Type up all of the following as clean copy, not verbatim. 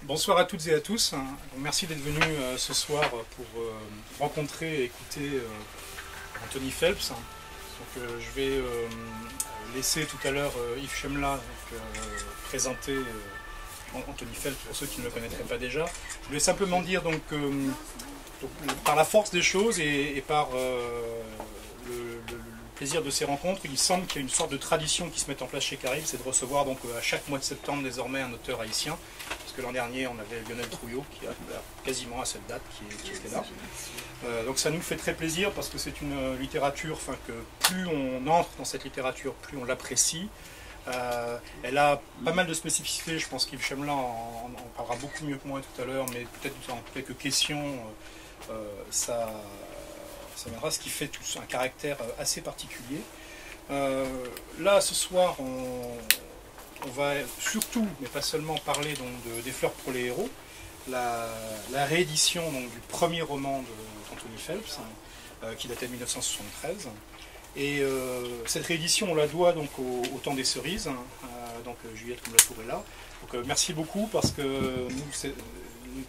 Bonsoir à toutes et à tous. Merci d'être venus ce soir pour rencontrer et écouter Anthony Phelps. Donc, je vais laisser tout à l'heure Yves Chemla présenter Anthony Phelps pour ceux qui ne le connaîtraient pas déjà. Je vais simplement dire donc, par la force des choses et par le plaisir de ces rencontres, il semble qu'il y a une sorte de tradition qui se met en place chez Caribe, c'est de recevoir donc à chaque mois de septembre désormais un auteur haïtien, parce que l'an dernier on avait Lionel Trouillot qui a quasiment à cette date qui était là. Donc ça nous fait très plaisir parce que c'est une littérature, que plus on entre dans cette littérature, plus on l'apprécie. Elle a pas mal de spécificités, je pense qu'Yves Chemla en parlera beaucoup mieux que moi tout à l'heure, mais peut-être en quelques questions, ça viendra, ce qui fait tout un caractère assez particulier. Là, ce soir, on va surtout, mais pas seulement, parler donc, des Fleurs pour les héros, la réédition donc, du premier roman d'Anthony Phelps, qui datait de 1973. Et cette réédition, on la doit donc au Temps des Cerises, donc Juliette Comlatour est là. Donc merci beaucoup parce que nous,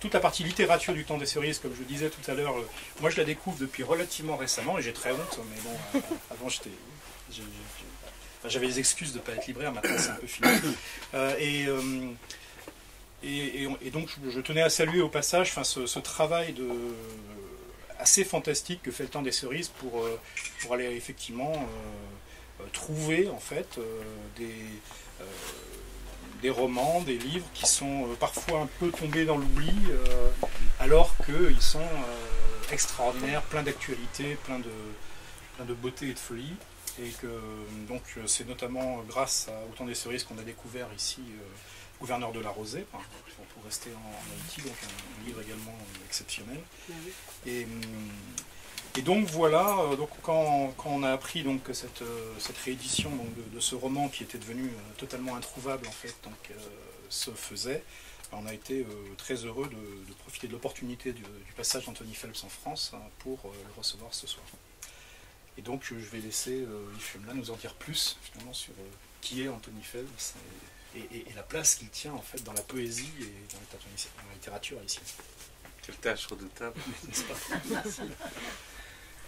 toute la partie littérature du Temps des Cerises, comme je le disais tout à l'heure, moi je la découvre depuis relativement récemment et j'ai très honte, mais bon, avant j'avais les excuses de ne pas être libraire, maintenant c'est un peu fini. Et donc je tenais à saluer au passage ce travail assez fantastique que fait le Temps des Cerises pour aller effectivement trouver en fait des romans, des livres qui sont parfois un peu tombés dans l'oubli, alors qu'ils sont extraordinaires, plein d'actualité, plein de beauté et de folie. Et que donc c'est notamment grâce au Temps des Cerises qu'on a découvert ici Gouverneur de la Rosée, pour rester en Haïti, donc un livre également exceptionnel. Et donc voilà, donc quand on a appris donc, cette réédition donc, de ce roman qui était devenu totalement introuvable en fait, donc, se faisait, on a été très heureux de profiter de l'opportunité du passage d'Anthony Phelps en France pour le recevoir ce soir. Et donc je vais laisser Yves Chemla nous en dire plus finalement sur qui est Anthony Phelps et la place qu'il tient en fait dans la poésie et dans la littérature haïtienne. Quelle tâche redoutable. N'est-ce pas ?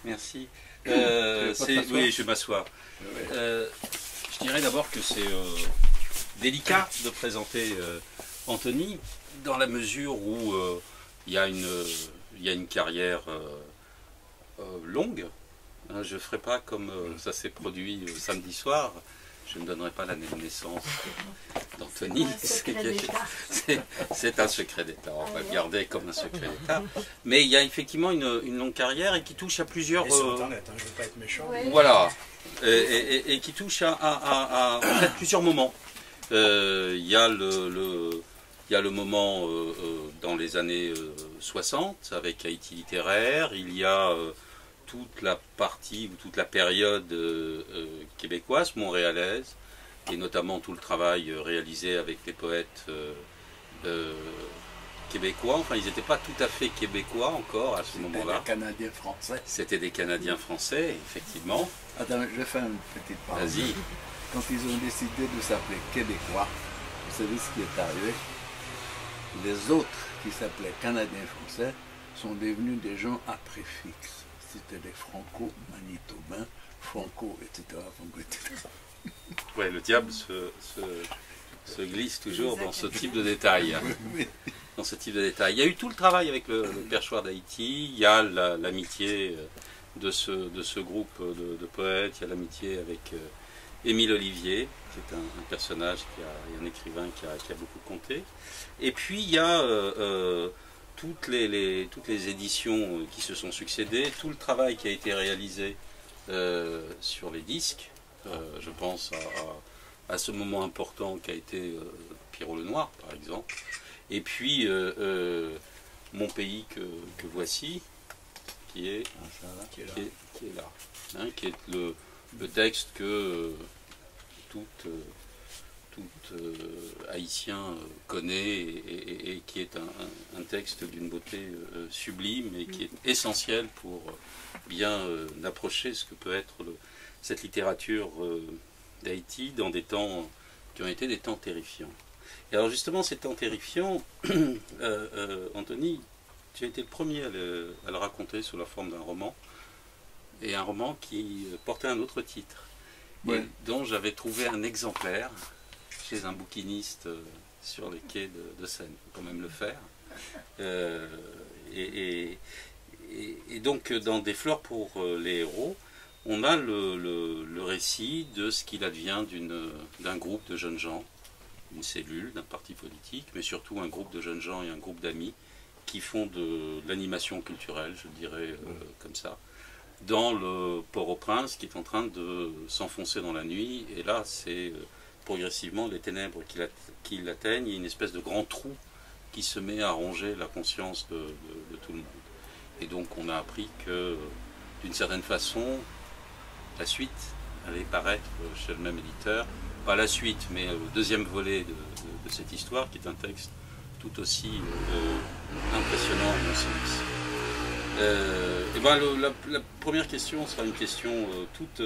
Merci. Oui, je vais m'asseoir. Je dirais d'abord que c'est délicat de présenter Anthony dans la mesure où il y a une carrière longue. Je ne ferai pas comme ça s'est produit samedi soir. Je ne donnerai pas l'année de naissance d'Anthony. C'est un secret d'État. On va le garder comme un secret d'État. Mais il y a effectivement une longue carrière et qui touche à plusieurs... Et sur Internet, je ne veux pas être méchant. Voilà. Et qui touche à en fait, plusieurs moments. Il y a le moment dans les années 60 avec Haïti littéraire. Il y a... toute la partie ou toute la période québécoise, montréalaise, et notamment tout le travail réalisé avec les poètes québécois. Enfin, ils n'étaient pas tout à fait québécois encore à ce moment-là. C'était des Canadiens français. C'était des Canadiens français, effectivement. Attends, je fais une petite pause. Vas-y. Quand ils ont décidé de s'appeler Québécois, vous savez ce qui est arrivé? Les autres qui s'appelaient Canadiens français sont devenus des gens à préfixe. C'était des franco-manitobains, franco, etc. Ouais, le diable se glisse toujours dans ce type de détails. Dans ce type de détails. Il y a eu tout le travail avec le Perchoir d'Haïti, il y a l'amitié de ce groupe de poètes, il y a l'amitié avec Émile Olivier, qui est un personnage, un écrivain qui a beaucoup compté. Et puis il y a... toutes les éditions qui se sont succédées, tout le travail qui a été réalisé sur les disques, je pense à ce moment important qu'a été Pierrot le Noir, par exemple, et puis Mon pays que voici, qui est là, hein, qui est le texte que tout haïtien connaît et qui est un texte d'une beauté sublime et qui est essentiel pour bien approcher ce que peut être cette littérature d'Haïti dans des temps qui ont été des temps terrifiants. Et alors justement, c'est tant terrifiant, Anthony, tu as été le premier à le raconter sous la forme d'un roman, et un roman qui portait un autre titre, et dont j'avais trouvé un exemplaire chez un bouquiniste sur les quais de Seine, il faut quand même le faire. Et donc dans Des fleurs pour les héros, on a le récit de ce qu'il advient d'un groupe de jeunes gens, une cellule d'un parti politique, mais surtout un groupe de jeunes gens et un groupe d'amis qui font de l'animation culturelle, je dirais comme ça, dans le Port-au-Prince qui est en train de s'enfoncer dans la nuit. Et là, c'est progressivement les ténèbres qui l'atteignent, il y a une espèce de grand trou qui se met à ronger la conscience de tout le monde. Et donc on a appris que, d'une certaine façon, la suite allait paraître chez le même éditeur. Pas la suite, mais le deuxième volet de cette histoire, qui est un texte tout aussi impressionnant à mon sens. Et ben la première question sera une question toute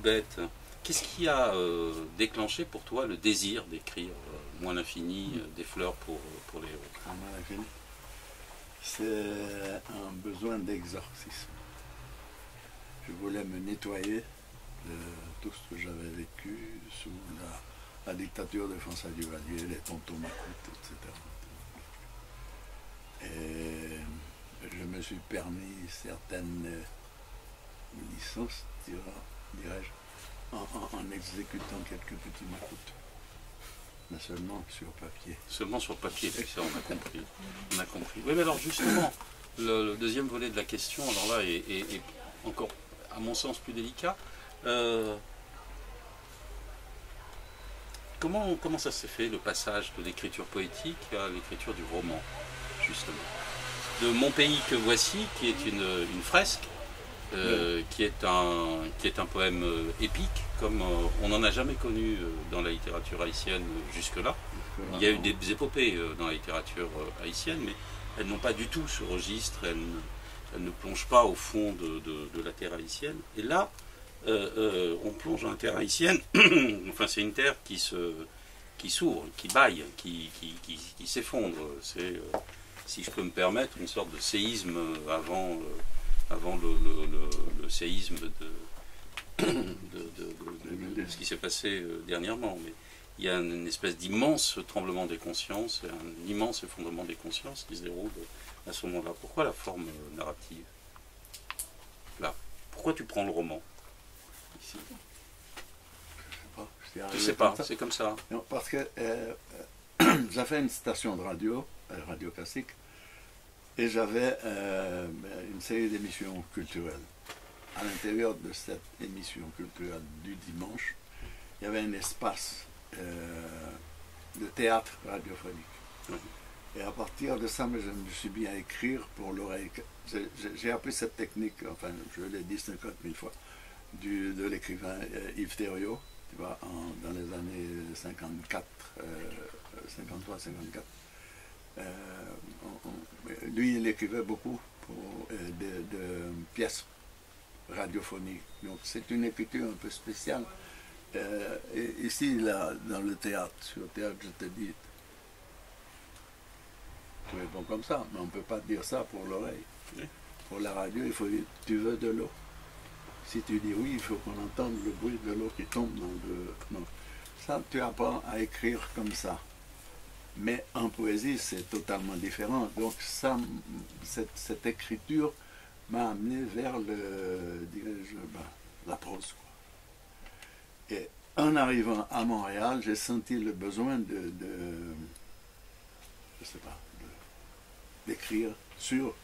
bête. Qu'est-ce qui a déclenché pour toi le désir d'écrire Moins l'infini, Des fleurs pour les héros? Moins l'infini, c'est un besoin d'exorcisme. Je voulais me nettoyer de tout ce que j'avais vécu sous la dictature de François Duvalier, les tontons Macoute, etc. Et je me suis permis certaines licences, dirais-je, en exécutant quelques petits Macoutes. Mais seulement sur papier. Seulement sur papier, c'est ça, on a compris. On a compris. Oui, mais alors justement, le deuxième volet de la question, alors là, est encore, à mon sens, plus délicat. Comment ça s'est fait, le passage de l'écriture poétique à l'écriture du roman, justement? De Mon pays que voici, qui est une fresque, qui est un poème épique, comme on n'en a jamais connu dans la littérature haïtienne jusque-là. Il y a eu des épopées dans la littérature haïtienne, mais elles n'ont pas du tout ce registre, elles ne plongent pas au fond de la terre haïtienne. Et là, on plonge dans la terre haïtienne, enfin c'est une terre qui s'ouvre, qui bâille, qui s'effondre. C'est, si je peux me permettre, une sorte de séisme avant le séisme de ce qui s'est passé dernièrement. Mais il y a une espèce d'immense tremblement des consciences, un immense effondrement des consciences qui se déroule à ce moment-là. Pourquoi la forme narrative? Là, pourquoi tu prends le roman ici? Je sais pas, c'est comme ça. Non, parce que j'avais une station de radio, Radio Classique, et j'avais une série d'émissions culturelles. À l'intérieur de cette émission culturelle du dimanche, il y avait un espace de théâtre radiophonique. Et à partir de ça, je me suis mis à écrire pour l'oreille. J'ai appris cette technique, enfin je l'ai dit 50 000 fois, de l'écrivain Yves Thériault, tu vois, dans les années 53-54. Lui, il écrivait beaucoup de pièces radiophoniques. Donc c'est une écriture un peu spéciale. Et ici, là, dans le théâtre, sur le théâtre, je te dis, tu réponds comme ça, mais on ne peut pas dire ça pour l'oreille. Oui. Pour la radio, il faut dire, tu veux de l'eau. Si tu dis oui, il faut qu'on entende le bruit de l'eau qui tombe dans le... Non. Ça, tu apprends à écrire comme ça. Mais en poésie, c'est totalement différent. Donc ça, cette écriture m'a amené vers la prose, quoi. Et en arrivant à Montréal, j'ai senti le besoin d'écrire sur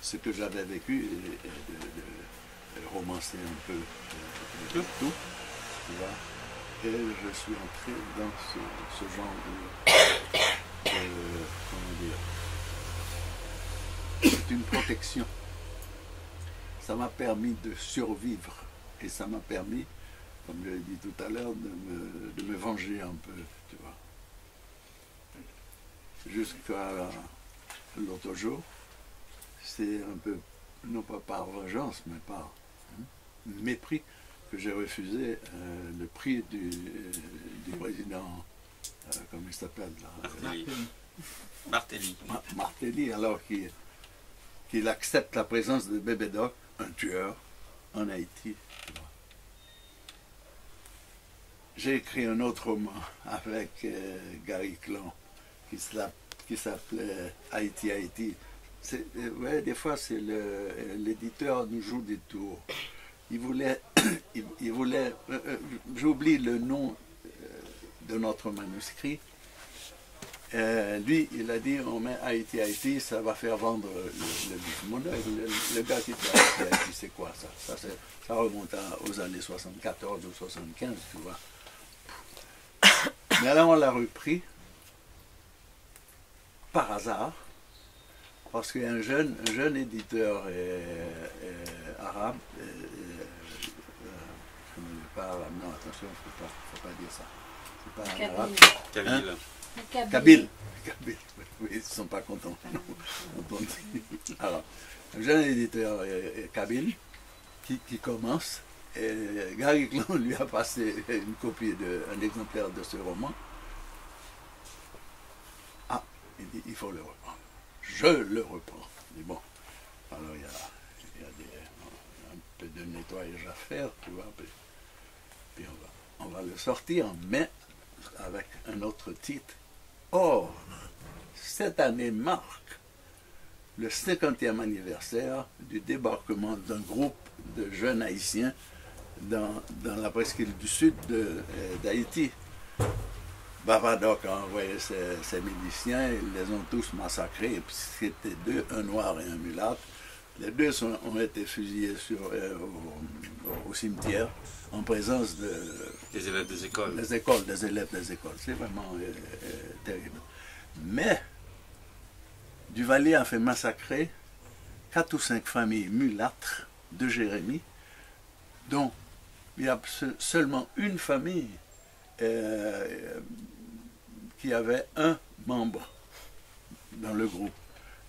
ce que j'avais vécu et de romancer un peu tout, tu vois. Et je suis entré dans ce genre comment dire, c'est une protection. Ça m'a permis de survivre et ça m'a permis, comme je l'ai dit tout à l'heure, de me venger un peu, tu vois. Jusqu'à l'autre jour, c'est un peu, non pas par vengeance, mais par mépris, que j'ai refusé le prix du président comment il s'appelle là, Martelly. Martelly, alors qu'il accepte la présence de Bébé Doc, un tueur, en Haïti. J'ai écrit un autre roman avec Gary Clon qui s'appelait Haïti, Haïti. Ouais, des fois, c'est l'éditeur nous joue des tours. Il voulait, j'oublie le nom de notre manuscrit. Lui, il a dit, on met Haïti, Haïti, ça va faire vendre le le gars qui fait Haïti, Haïti, c'est quoi ça? Ça remonte aux années 74 ou 75, tu vois. Mais là, on l'a repris par hasard, parce qu'il y a un jeune éditeur arabe, je ne vais pas, non, attention, il ne faut pas dire ça. C'est pas un arabe. Kabyle. Hein? Kabyle. Oui, ils ne sont pas contents. Alors, un jeune éditeur kabyle qui commence. Et Gary Clon lui a passé une copie, un exemplaire de ce roman. Ah, il dit, il faut le reprendre. Je le reprends. Il dit, bon, alors il y a un peu de nettoyage à faire, tu vois, puis on va le sortir, mais avec un autre titre. Or, cette année marque le 50e anniversaire du débarquement d'un groupe de jeunes Haïtiens dans la presqu'île du sud d'Haïti. Bavadoc a envoyé ses miliciens, ils les ont tous massacrés, et puis c'était deux, un noir et un mulâtre. Les deux ont été fusillés au cimetière en présence des élèves des écoles. Des élèves des écoles. C'est vraiment terrible. Mais Duvalier a fait massacrer 4 ou 5 familles mulâtres de Jérémie, dont il y a seulement une famille qui avait un membre dans le groupe.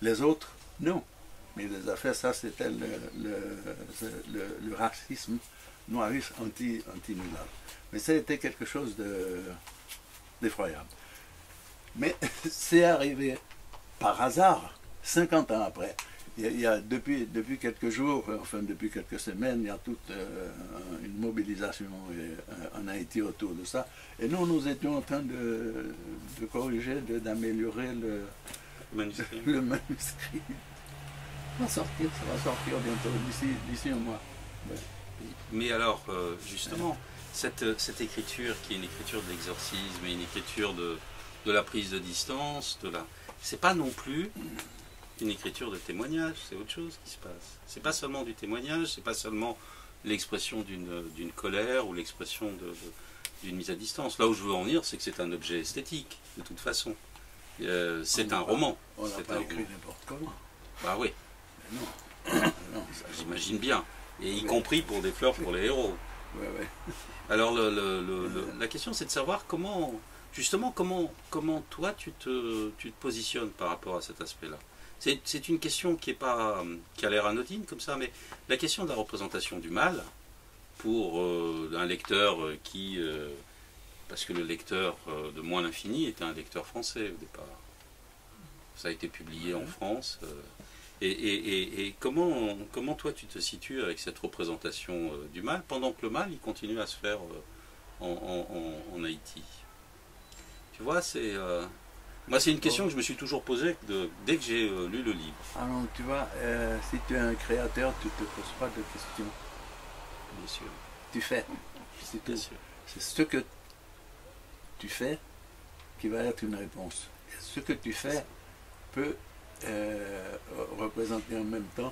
Les autres, non. Mais il les a fait, ça c'était le racisme noiriste anti-mulâtre. Mais ça a été quelque chose d'effroyable. Mais c'est arrivé par hasard, 50 ans après. Il y a depuis quelques jours, enfin depuis quelques semaines, il y a toute une mobilisation en Haïti autour de ça. Et nous étions en train de corriger, d'améliorer le manuscrit. Ça va sortir bientôt, d'ici un mois. Ouais. Mais alors, justement, cette écriture qui est une écriture de l'exorcisme et une écriture de la prise de distance, c'est pas non plus une écriture de témoignage, c'est autre chose qui se passe. C'est pas seulement du témoignage, c'est pas seulement l'expression d'une colère ou l'expression d'une mise à distance. Là où je veux en venir, c'est que c'est un objet esthétique, de toute façon. C'est un roman. On n'a pas écrit n'importe comment. Bah oui. Mais non. J'imagine bien. Et y compris pour des fleurs pour les héros. Ouais. Alors la question c'est de savoir comment toi tu te positionnes par rapport à cet aspect-là. C'est une question qui a l'air anodine comme ça, mais la question de la représentation du mal pour un lecteur parce que le lecteur de Moins l'Infini était un lecteur français au départ. Ça a été publié en France. Et comment toi tu te situes avec cette représentation du mal pendant que le mal il continue à se faire en Haïti? Tu vois, moi c'est une question que je me suis toujours posée dès que j'ai lu le livre. Alors tu vois, si tu es un créateur, tu ne te poses pas de questions. Bien sûr. Tu fais. Bien sûr. C'est ce que tu fais qui va être une réponse. Et ce que tu fais peut représenter en même temps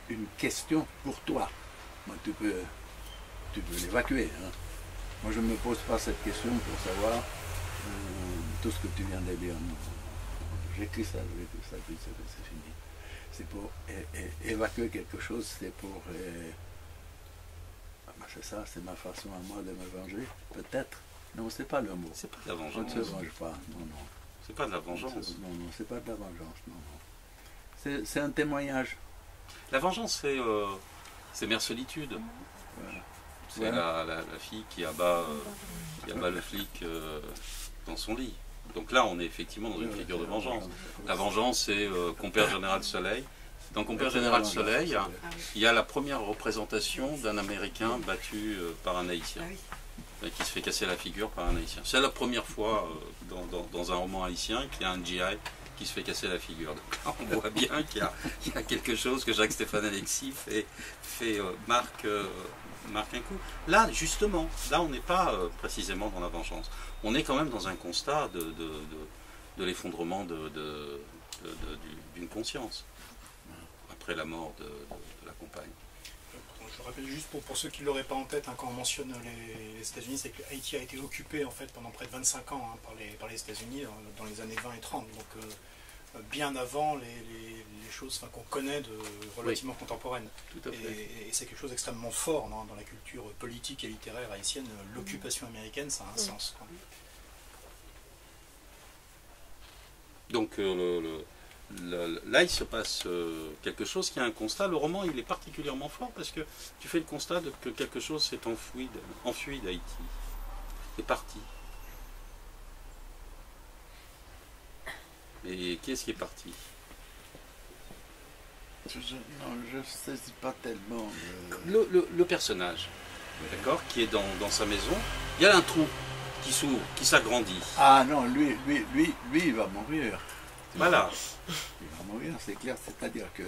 une question pour toi. Moi, tu peux l'évacuer. Hein. Moi, je ne me pose pas cette question pour savoir tout ce que tu viens de dire. J'écris ça, puis c'est fini. C'est pour évacuer quelque chose, c'est pour... c'est ça, c'est ma façon à moi de me venger, peut-être. Non, c'est pas le mot. C'est pas de la vengeance. On ne se venge pas, non. C'est pas de la vengeance. Non, c'est pas de la vengeance, non. C'est un témoignage. La vengeance, c'est Mère Solitude. Voilà. C'est la fille qui abat le flic dans son lit. Donc là, on est effectivement dans une figure de vengeance. La vengeance, c'est Compère Général Soleil. Dans Compère Général Soleil, il y a la première représentation d'un Américain battu par un Haïtien, qui se fait casser la figure par un Haïtien. C'est la première fois dans un roman haïtien qu'il y a un GI qui se fait casser la figure. Donc là, on voit bien qu'il y a quelque chose que Jacques-Stéphane Alexis marque un coup. Là, justement, là, on n'est pas précisément dans la vengeance. On est quand même dans un constat de l'effondrement d'une conscience après la mort de la compagne. Je rappelle juste pour ceux qui ne l'auraient pas en tête, quand on mentionne les États-Unis, c'est que Haïti a été occupé en fait pendant près de 25 ans par les États-Unis dans les années 20 et 30. Donc bien avant les choses qu'on connaît de relativement contemporaines. Tout à fait. Et c'est quelque chose d'extrêmement fort dans la culture politique et littéraire haïtienne. L'occupation américaine, ça a un sens. Quoi. Donc là, il se passe quelque chose qui a un constat. Le roman, il est particulièrement fort parce que tu fais le constat que quelque chose s'est enfui d'Haïti, est parti. Et qui est-ce qui est parti? Je ne saisis pas tellement. Le personnage, d'accord, qui est dans sa maison, il y a un trou qui s'ouvre, qui s'agrandit. Ah non, lui, il va mourir. Voilà. Il va mourir, c'est clair. C'est-à-dire que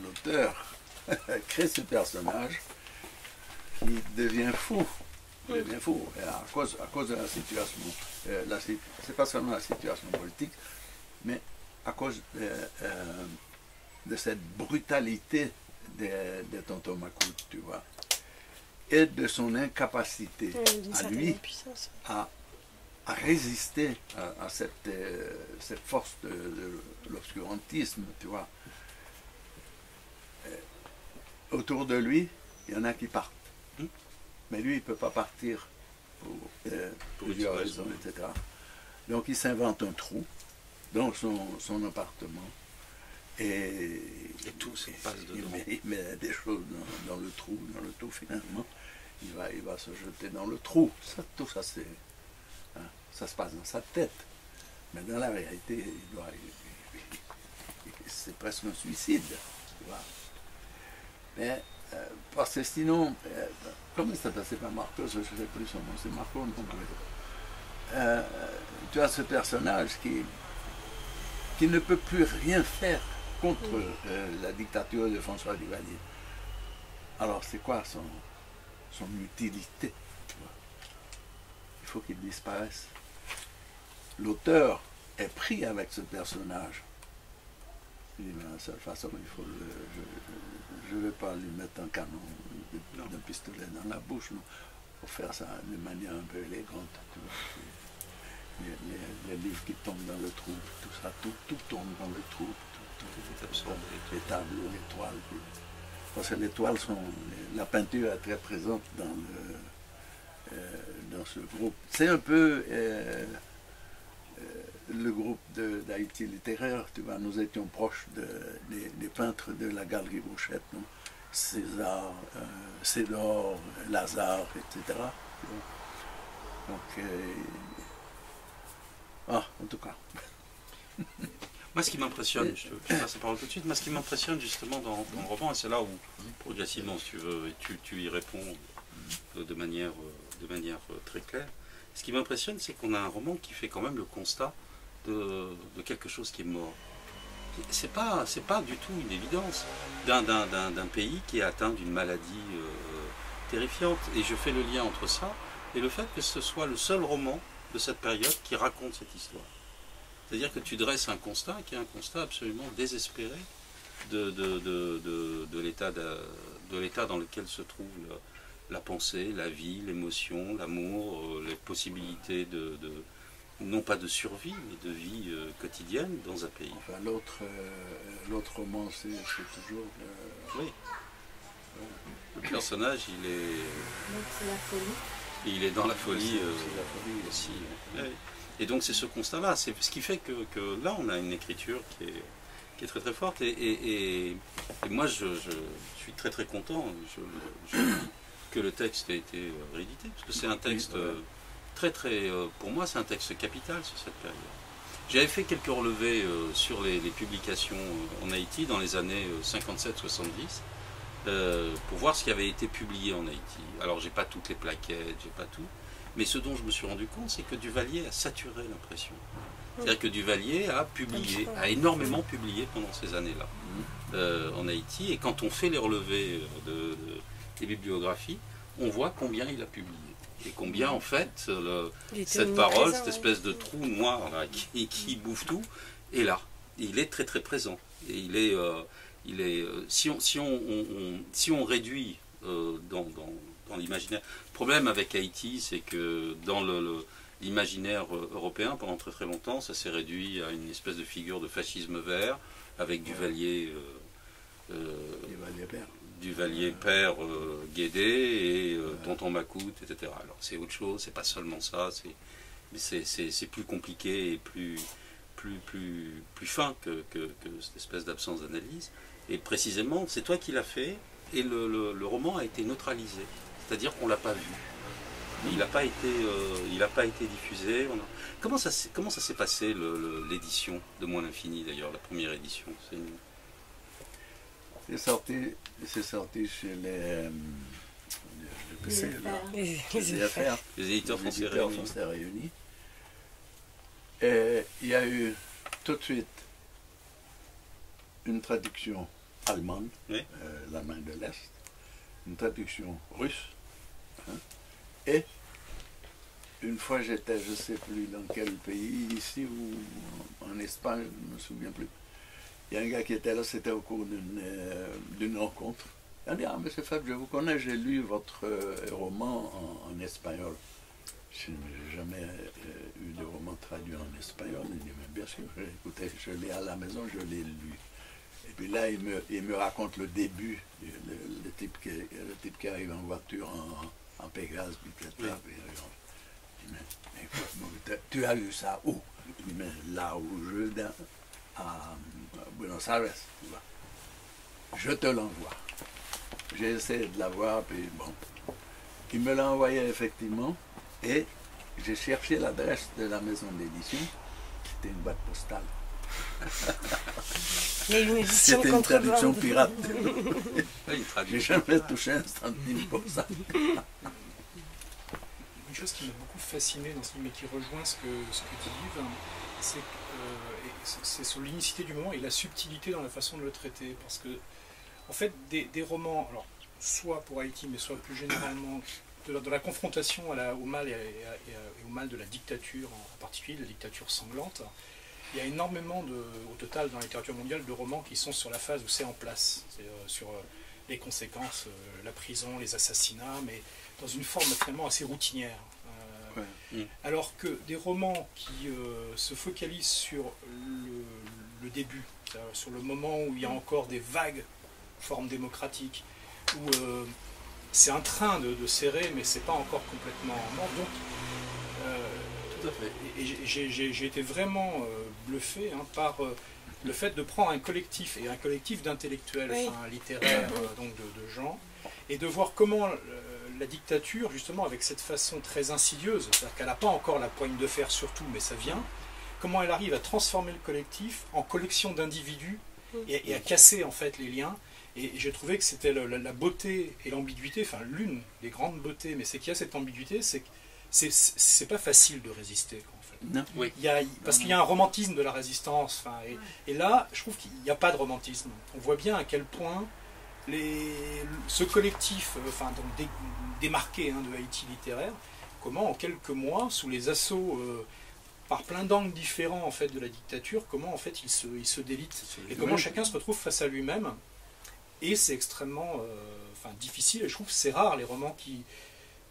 l'auteur crée ce personnage qui devient fou. Il devient fou. Et à cause de la situation. C'est pas seulement la situation politique, mais à cause de cette brutalité de Tonton Macoute, tu vois, et de son incapacité à lui à résister à cette force de l'obscurantisme, tu vois. Autour de lui, il y en a qui partent. Mais lui, il ne peut pas partir pour plusieurs raisons, etc. Donc il s'invente un trou dans son appartement et tout se passe dedans. Il met des choses dans le trou, finalement. Il va se jeter dans le trou. Tout ça, ça se passe dans sa tête. Mais dans la réalité, c'est presque un suicide. Tu vois. Mais, parce que sinon, comment ça passait par Marco, je ne sais plus son nom, c'est Marco, non, tu as ce personnage qui ne peut plus rien faire contre la dictature de François Duvalier. Alors c'est quoi son utilité? Il faut qu'il disparaisse. L'auteur est pris avec ce personnage. Il dit, mais de la seule façon, je ne vais pas lui mettre un canon d'un pistolet dans la bouche, non. Pour faire ça de manière un peu élégante. Tu vois. Les livres qui tombent dans le trou, tout ça, tout tombe dans le trou. Les tableaux, les toiles. Parce que les toiles la peinture est très présente dans ce groupe. C'est un peu le groupe d'Haïti littéraire, tu vois, nous étions proches des peintres de la Galerie Bouchette, non? César, Cédor, Lazare, etc. Donc, en tout cas. Moi, ce qui m'impressionne, je te passe la parole tout de suite, moi, ce qui m'impressionne justement dans le roman, et c'est là où, progressivement, si tu veux, et tu y réponds de manière très claire, ce qui m'impressionne, c'est qu'on a un roman qui fait quand même le constat de quelque chose qui est mort. C'est pas du tout une évidence d'un pays qui est atteint d'une maladie terrifiante. Et je fais le lien entre ça et le fait que ce soit le seul roman de cette période qui raconte cette histoire. C'est-à-dire que tu dresses un constat qui est un constat absolument désespéré de l'état dans lequel se trouve la pensée, la vie, l'émotion, l'amour, les possibilités non pas de survie, mais de vie quotidienne dans un pays. Enfin, l'autre roman, c'est toujours... Oui. Le personnage, il est... C'est la folie. Il est dans la folie, la folie aussi. Oui. Et donc c'est ce constat-là. C'est ce qui fait que là, on a une écriture qui est très très forte. Et moi, je suis très très content que le texte ait été réédité. Parce que c'est un texte pour moi, c'est un texte capital sur cette période. J'avais fait quelques relevés sur les publications en Haïti dans les années 57-70 pour voir ce qui avait été publié en Haïti. Alors, j'ai pas toutes les plaquettes, j'ai pas tout, mais ce dont je me suis rendu compte, c'est que Duvalier a saturé l'impression. C'est-à-dire que Duvalier a publié, a énormément publié pendant ces années-là en Haïti, et quand on fait les relevés des bibliographies, on voit combien il a publié. Et combien, en fait, cette parole, cette espèce de trou noir là, qui bouffe tout, est là. Et il est très très présent. Et il est si on réduit dans l'imaginaire... Le problème avec Haïti, c'est que dans l'imaginaire européen, pendant très très longtemps, ça s'est réduit à une espèce de figure de fascisme vert, avec Duvalier... Duvalier père Guédé et Tonton Macoute, etc. Alors c'est autre chose, c'est pas seulement ça, c'est plus compliqué et plus fin que cette espèce d'absence d'analyse. Et précisément, c'est toi qui l'as fait, et le roman a été neutralisé, c'est-à-dire qu'on l'a pas vu. Il n'a pas été diffusé. Comment ça s'est passé l'édition de Moins l'Infini, d'ailleurs, la première édition? C'est sorti chez les éditeurs français réunis. Et il y a eu tout de suite une traduction allemande, La main de l'Est, une traduction russe, et une fois j'étais, je ne sais plus dans quel pays, ici ou en Espagne, je ne me souviens plus. Il y a un gars qui était là, c'était au cours d'une rencontre. Il a dit, ah, monsieur Fab, je vous connais, j'ai lu votre roman en espagnol. Je n'ai jamais eu de roman traduit en espagnol. Il dit, mais bien sûr, écoutez, je l'ai à la maison, je l'ai lu. Et puis là, il me raconte le début, le type qui arrive en voiture, en Pégase, puis etc. Mais, tu as lu ça où? Il dit, mais là où à Buenos Aires, je te l'envoie. J'ai essayé de l'avoir, puis bon. Il me l'a envoyé effectivement, et j'ai cherché l'adresse de la maison d'édition. C'était une boîte postale. C'était une traduction pirate. J'ai jamais touché un centime pour ça. Une chose qui m'a beaucoup fasciné dans ce livre, mais qui rejoint ce que dit Yves, c'est sur l'unicité du moment et la subtilité dans la façon de le traiter. Parce que, en fait, des romans, alors, soit pour Haïti, mais soit plus généralement, de la confrontation au mal et au mal de la dictature, en particulier de la dictature sanglante, il y a énormément, au total, dans la littérature mondiale, de romans qui sont sur la phase où c'est en place, sur les conséquences, la prison, les assassinats, mais dans une forme finalement assez routinière. Alors que des romans qui se focalisent sur le début, sur le moment où il y a encore des vagues formes démocratiques, où c'est en train de serrer, mais c'est pas encore complètement mort. Donc, tout à fait. Et j'ai été vraiment bluffé par le fait de prendre un collectif, et un collectif d'intellectuels, littéraires, donc de gens, et de voir comment la dictature, justement, avec cette façon très insidieuse, c'est-à-dire qu'elle n'a pas encore la poigne de fer surtout, mais ça vient, comment elle arrive à transformer le collectif en collection d'individus et à casser en fait les liens. Et j'ai trouvé que c'était la beauté et l'ambiguïté, enfin l'une des grandes beautés, mais c'est qu'il y a cette ambiguïté, c'est que c'est pas facile de résister, quoi, en fait. Non. Oui. Parce qu'il y a un romantisme de la résistance, et là, je trouve qu'il n'y a pas de romantisme. On voit bien à quel point ce collectif, donc démarqué de Haïti littéraire, comment en quelques mois, sous les assauts par plein d'angles différents en fait de la dictature, comment en fait il se délite, et comment chacun se retrouve face à lui-même. Et c'est extrêmement difficile, et je trouve que c'est rare les romans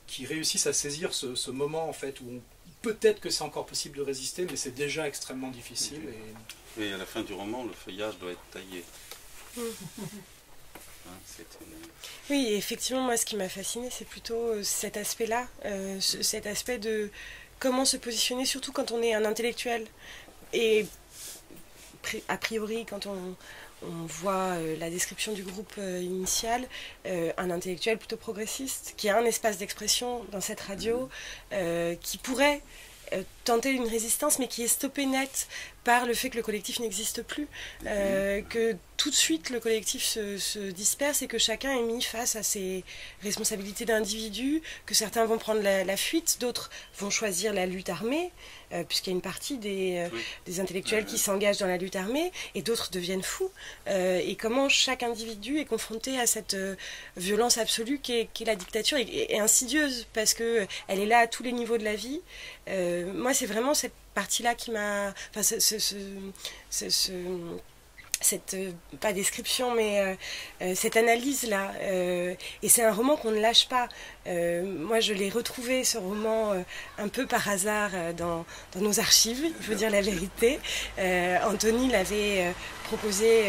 qui réussissent à saisir ce moment en fait où peut-être que c'est encore possible de résister, mais c'est déjà extrêmement difficile. Et à la fin du roman, le feuillage doit être taillé. Oui, effectivement, moi ce qui m'a fasciné, c'est plutôt cet aspect-là, cet aspect de comment se positionner, surtout quand on est un intellectuel. Et a priori, quand on voit la description du groupe initial, un intellectuel plutôt progressiste, qui a un espace d'expression dans cette radio, qui pourrait tenter une résistance, mais qui est stoppée net par le fait que le collectif n'existe plus, que tout de suite le collectif se disperse et que chacun est mis face à ses responsabilités d'individu, que certains vont prendre la fuite, d'autres vont choisir la lutte armée, puisqu'il y a une partie des intellectuels qui s'engagent dans la lutte armée, et d'autres deviennent fous. Et comment chaque individu est confronté à cette violence absolue qu'est la dictature, et insidieuse, parce qu'elle est là à tous les niveaux de la vie. Moi, c'est vraiment cette partie-là qui m'a... Enfin, cette pas description, mais cette analyse-là. Et c'est un roman qu'on ne lâche pas. Moi, je l'ai retrouvé, ce roman, un peu par hasard dans nos archives, il faut dire la vérité. Anthony l'avait proposé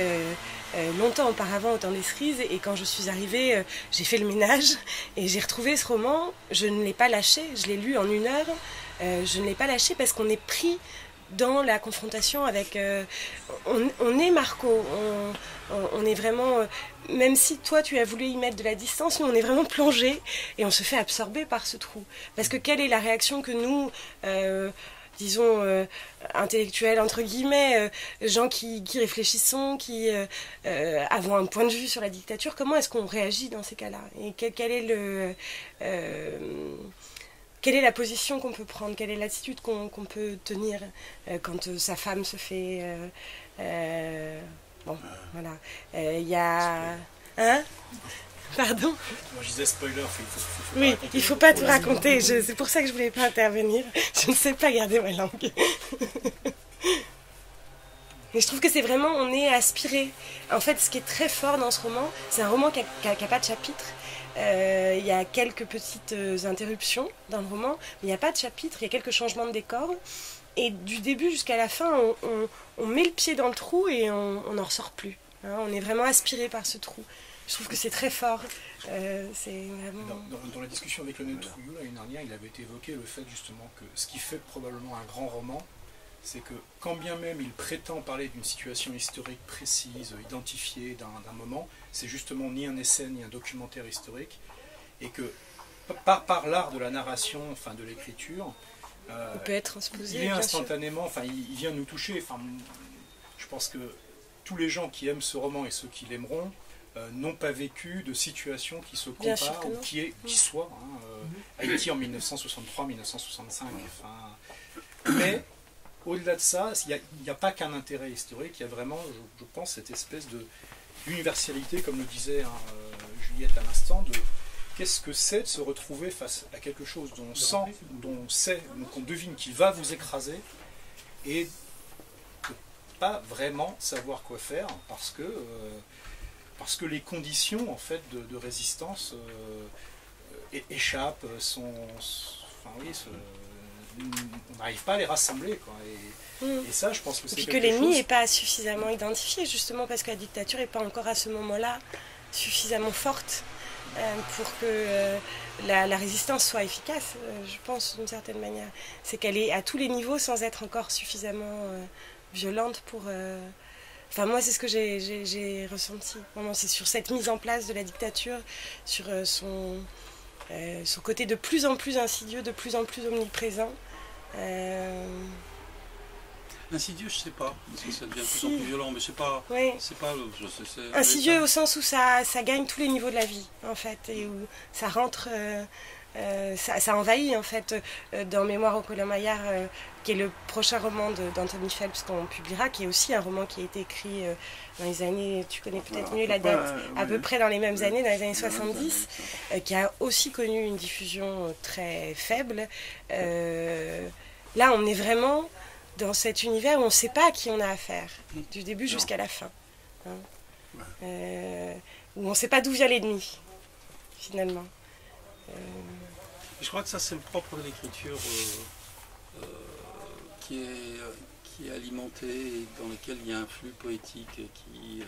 longtemps auparavant au temps des cerises, et quand je suis arrivée, j'ai fait le ménage, et j'ai retrouvé ce roman. Je ne l'ai pas lâché, je l'ai lu en 1 heure. Je ne l'ai pas lâché parce qu'on est pris dans la confrontation avec... on est Marco, on est vraiment... même si toi tu as voulu y mettre de la distance, nous on est vraiment plongé et on se fait absorber par ce trou. Parce que quelle est la réaction que nous... disons, intellectuels, entre guillemets, gens qui réfléchissons, qui avons un point de vue sur la dictature, comment est-ce qu'on réagit dans ces cas-là? Et quel est le... quelle est la position qu'on peut prendre? Quelle est l'attitude qu'on peut tenir quand sa femme se fait... bon, voilà. Il y a... Hein? Pardon? Moi je disais spoiler, oui, il ne faut pas tout raconter. C'est pour ça que je ne voulais pas intervenir. Je ne sais pas garder ma langue. Mais je trouve que c'est vraiment... On est aspiré. En fait, ce qui est très fort dans ce roman, c'est un roman qui n'a pas de chapitre. Il y a quelques petites interruptions dans le roman, mais il n'y a pas de chapitre, il y a quelques changements de décor. Et du début jusqu'à la fin, on met le pied dans le trou et on n'en ressort plus. Hein, on est vraiment aspiré par ce trou. Je trouve que c'est très fort. C'est vraiment... Dans la discussion avec Lionel Trouillot l'année dernière, il avait évoqué le fait justement que ce qui fait probablement un grand roman, c'est que quand bien même il prétend parler d'une situation historique précise, identifiée d'un moment, c'est justement ni un essai ni un documentaire historique, et que par l'art de la narration, enfin de l'écriture, il peut être transposé, il est instantanément, enfin il vient nous toucher. Enfin, je pense que tous les gens qui aiment ce roman et ceux qui l'aimeront n'ont pas vécu de situation qui se compare ou qui soit Haïti en 1963-1965. Enfin, mais au-delà de ça, il n'y a pas qu'un intérêt historique, il y a vraiment, je pense, cette espèce d'universalité, comme le disait Juliette à l'instant, de qu'est-ce que c'est de se retrouver face à quelque chose dont on sent, dont on sait, qu'on devine qui va vous écraser, et de pas vraiment savoir quoi faire, parce que les conditions en fait de résistance échappent, on n'arrive pas à les rassembler, quoi. Et ça, je pense que c'est quelque chose... Et puis que l'ennemi n'est pas suffisamment identifié, justement parce que la dictature n'est pas encore à ce moment-là suffisamment forte pour que la résistance soit efficace, je pense, d'une certaine manière. C'est qu'elle est à tous les niveaux sans être encore suffisamment violente pour... Enfin, moi, c'est ce que j'ai ressenti. Vraiment, c'est sur cette mise en place de la dictature, sur son côté de plus en plus insidieux, de plus en plus omniprésent. Insidieux, je sais pas, parce que ça devient de plus en plus violent, mais c'est pas... Oui. Insidieux au sens où ça gagne tous les niveaux de la vie, en fait, et où ça rentre... ça envahit en fait dans Mémoire au Colin-Maillard, qui est le prochain roman d'Anthony Phelps qu'on publiera, qui est aussi un roman qui a été écrit dans les années, tu connais peut-être mieux la date, à peu près dans les mêmes années, dans les années 70, qui a aussi connu une diffusion très faible. Là, on est vraiment dans cet univers où on ne sait pas à qui on a affaire, du début jusqu'à la fin. Hein. Où on ne sait pas d'où vient l'ennemi, finalement. Je crois que ça c'est le propre de l'écriture qui est alimentée et dans lequel il y a un flux poétique qui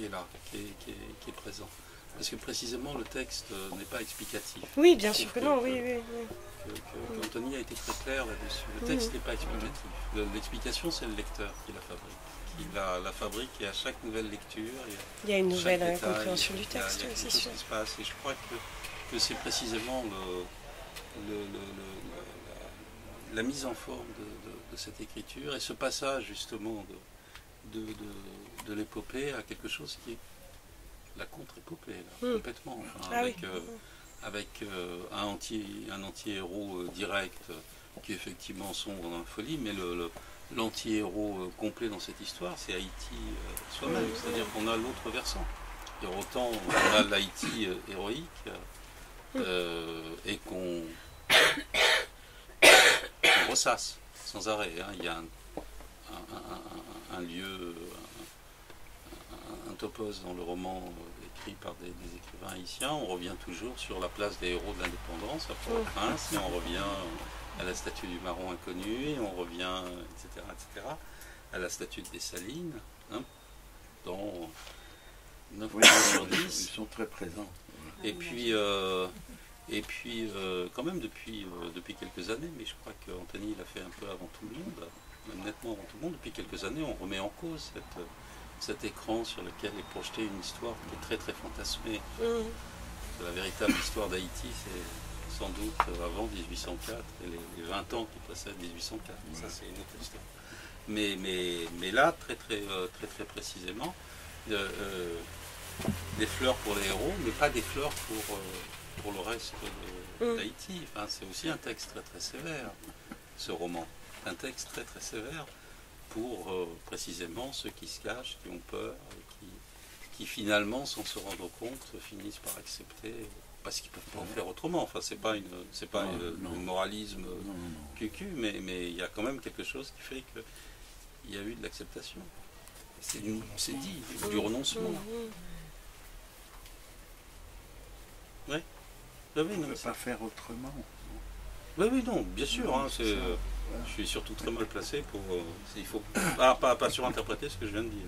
est là, qui est présent. Parce que précisément le texte n'est pas explicatif. Oui, bien sûr que non, oui. qu'Anthony a été très clair là-dessus. Le texte n'est pas explicatif. L'explication, c'est le lecteur qui la fabrique. Qui la fabrique, et à chaque nouvelle lecture, il y a une nouvelle détail, compréhension du texte, il y a c'est quelque chose sûr. qui se passe. Et je crois que c'est précisément la mise en forme de cette écriture et ce passage justement de l'épopée à quelque chose qui est la contre-épopée, complètement. Enfin, avec un anti-héros direct qui effectivement sombre dans la folie, mais l'anti-héros complet dans cette histoire, c'est Haïti soi-même, c'est-à-dire qu'on a l'autre versant. Et autant on a l'Haïti héroïque et qu'on ressasse sans arrêt. Hein. Il y a un lieu, un topos dans le roman écrit par des écrivains haïtiens. On revient toujours sur la place des héros de l'indépendance à Port-au-Prince, et on revient à la statue du Marron inconnu, et on revient, etc., à la statue de Dessalines, hein, dans 9 sur 10. Ils sont très présents. Et puis, quand même depuis quelques années, mais je crois qu'Anthony l'a fait un peu avant tout le monde, même nettement avant tout le monde, depuis quelques années, on remet en cause cet écran sur lequel est projetée une histoire qui est très très fantasmée. La véritable histoire d'Haïti, c'est sans doute avant 1804 et les 20 ans qui précèdent 1804. Ça, c'est une autre histoire. Mais là, très précisément, des fleurs pour les héros, mais pas des fleurs pour le reste d'Haïti. Enfin, c'est aussi un texte très sévère, ce roman. Un texte très sévère pour précisément ceux qui se cachent, qui ont peur, et qui finalement, sans se rendre compte, finissent par accepter, parce qu'ils ne peuvent pas en faire autrement. Enfin, c'est pas un moralisme cucu, mais il y a quand même quelque chose qui fait qu'il y a eu de l'acceptation. C'est dit, du renoncement. Oui. On ne peut pas faire autrement. Oui, non, bien sûr. Hein, je suis surtout très mal placé pour... il faut pas surinterpréter ce que je viens de dire.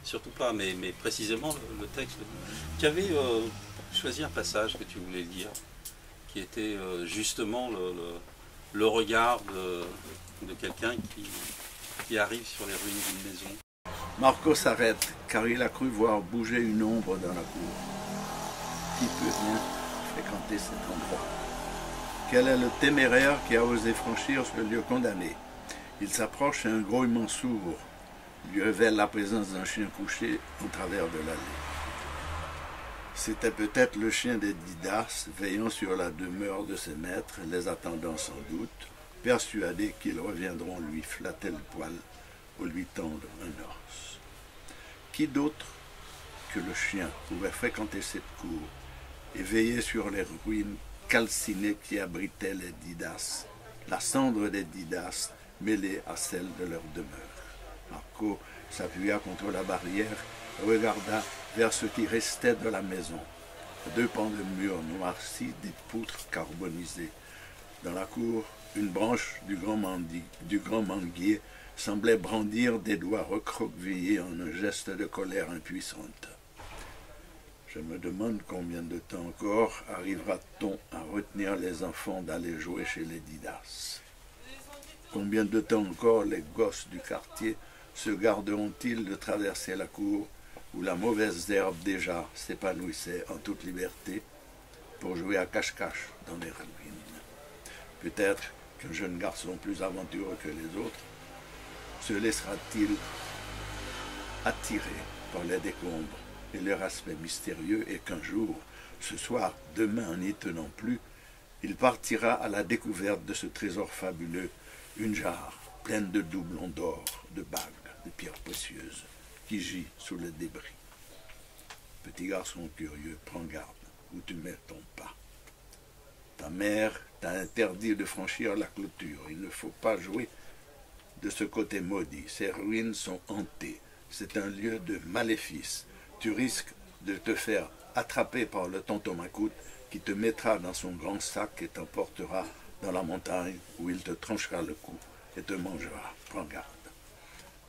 Surtout pas, mais précisément le texte. Tu avais choisi un passage que tu voulais lire, qui était justement le regard de quelqu'un qui arrive sur les ruines d'une maison. Marco s'arrête, car il a cru voir bouger une ombre dans la cour. Qui peut bien fréquenter cet endroit? Quel est le téméraire qui a osé franchir ce lieu condamné? Il s'approche et un grouillement sourd lui révèle la présence d'un chien couché au travers de l'allée. C'était peut-être le chien des Didas, veillant sur la demeure de ses maîtres, les attendant sans doute, persuadés qu'ils reviendront lui flatter le poil ou lui tendre un os. Qui d'autre que le chien pouvait fréquenter cette cour et veiller sur les ruines calcinées qui abritaient les Didas, la cendre des Didas mêlée à celle de leur demeure. Marco s'appuya contre la barrière et regarda vers ce qui restait de la maison. Deux pans de mur noircis, des poutres carbonisées. Dans la cour, une branche du grand manguier semblait brandir des doigts recroquevillés en un geste de colère impuissante. Je me demande combien de temps encore arrivera-t-on à retenir les enfants d'aller jouer chez les Didas. Combien de temps encore les gosses du quartier se garderont-ils de traverser la cour où la mauvaise herbe déjà s'épanouissait en toute liberté pour jouer à cache-cache dans les ruines. Peut-être qu'un jeune garçon plus aventureux que les autres se laissera-t-il attirer par les décombres et leur aspect mystérieux, et qu'un jour, ce soir, demain n'y tenant plus, il partira à la découverte de ce trésor fabuleux, une jarre pleine de doublons d'or, de bagues, de pierres précieuses, qui gît sous le débris. Petit garçon curieux, prends garde où tu mets ton pas. Ta mère t'a interdit de franchir la clôture. Il ne faut pas jouer de ce côté maudit. Ces ruines sont hantées. C'est un lieu de maléfice. Tu risques de te faire attraper par le tonton Macoute qui te mettra dans son grand sac et t'emportera dans la montagne où il te tranchera le cou et te mangera. Prends garde.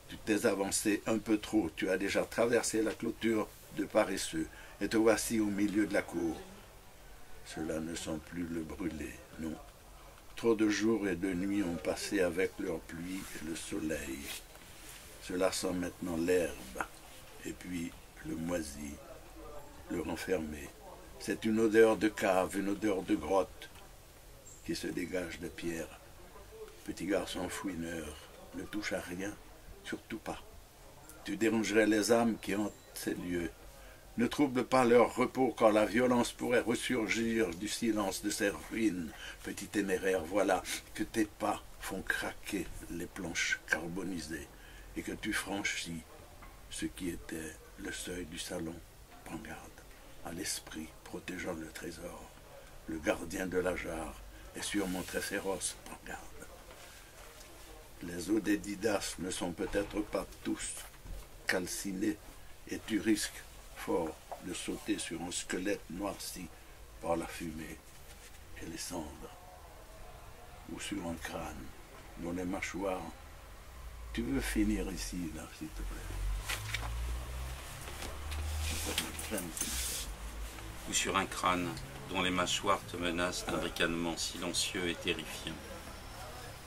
Tu t'es avancé un peu trop. Tu as déjà traversé la clôture de paresseux et te voici au milieu de la cour. Cela ne sent plus le brûler, non. Trop de jours et de nuits ont passé avec leur pluie et le soleil. Cela sent maintenant l'herbe, et puis le moisi, le renfermé. C'est une odeur de cave, une odeur de grotte qui se dégage de pierre. Petit garçon fouineur, ne touche à rien, surtout pas. Tu dérangerais les âmes qui hantent ces lieux. Ne trouble pas leur repos quand la violence pourrait ressurgir du silence de ces ruines. Petit téméraire, voilà que tes pas font craquer les planches carbonisées et que tu franchis ce qui était le seuil du salon. Prends garde à l'esprit protégeant le trésor. Le gardien de la jarre est sûrement très féroce. Prends garde. Les os des Didas ne sont peut-être pas tous calcinés et tu risques fort de sauter sur un squelette noirci par la fumée et les cendres, ou sur un crâne dont les mâchoires. Tu veux finir ici, là, s'il te plaît. Ou sur un crâne dont les mâchoires te menacent d'un ricanement silencieux et terrifiant,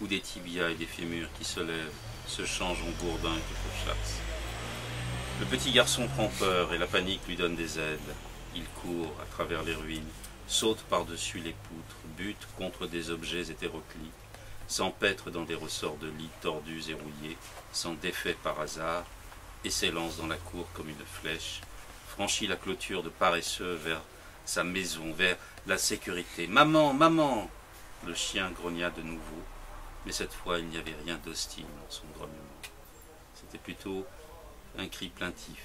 ou des tibias et des fémurs qui se lèvent, se changent en gourdins qui te chassent. Le petit garçon prend peur et la panique lui donne des ailes. Il court à travers les ruines, saute par-dessus les poutres, bute contre des objets hétéroclites, s'empêtre dans des ressorts de lits tordus et rouillés, s'en défait par hasard et s'élance dans la cour comme une flèche, franchit la clôture de paresseux vers sa maison, vers la sécurité. « Maman, maman !» Le chien grogna de nouveau, mais cette fois il n'y avait rien d'hostile dans son grognement. C'était plutôt un cri plaintif.